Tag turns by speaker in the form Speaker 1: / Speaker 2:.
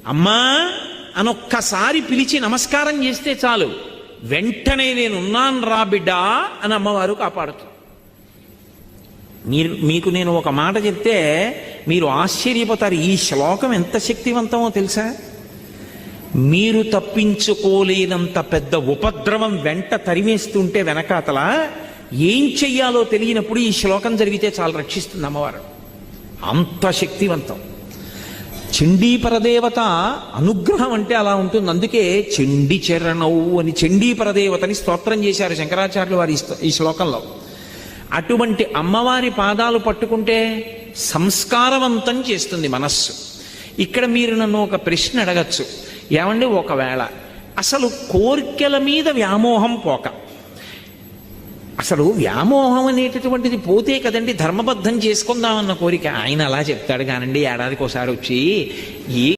Speaker 1: అమ్మా అనొక్కసారి పిలిచి నమస్కారం చేస్తే చాలు, వెంటనే నేనున్నాను రా బిడ్డా అని అమ్మవారు కాపాడుతుంది. మీకు నేను ఒక మాట చెప్తే మీరు ఆశ్చర్యపోతారు. ఈ శ్లోకం ఎంత శక్తివంతమో తెలుసా? మీరు తప్పించుకోలేనంత పెద్ద ఉపద్రవం వెంట తరివేస్తుంటే వెనకాతల ఏం చెయ్యాలో తెలియనప్పుడు ఈ శ్లోకం జరిగితే చాలా రక్షిస్తుంది అమ్మవారు. అంత శక్తివంతం. చండీపరదేవత అనుగ్రహం అంటే అలా ఉంటుంది. అందుకే చండీ చరణవు అని చండీపరదేవతని స్తోత్రం చేశారు శంకరాచార్యులు వారి ఈ శ్లోకంలో. అటువంటి అమ్మవారి పాదాలు పట్టుకుంటే సంస్కారవంతం చేస్తుంది మనస్సు. ఇక్కడ మీరు నన్ను ఒక ప్రశ్న అడగచ్చు, ఏమండి ఒకవేళ అసలు కోర్కెల మీద వ్యామోహం పోక, అసలు వ్యామోహం అనేటటువంటిది పోతే కదండి ధర్మబద్ధం చేసుకుందామన్న కోరిక. ఆయన అలా చెప్తాడు కానండి, ఏడాదికి ఒకసారి వచ్చి ఏ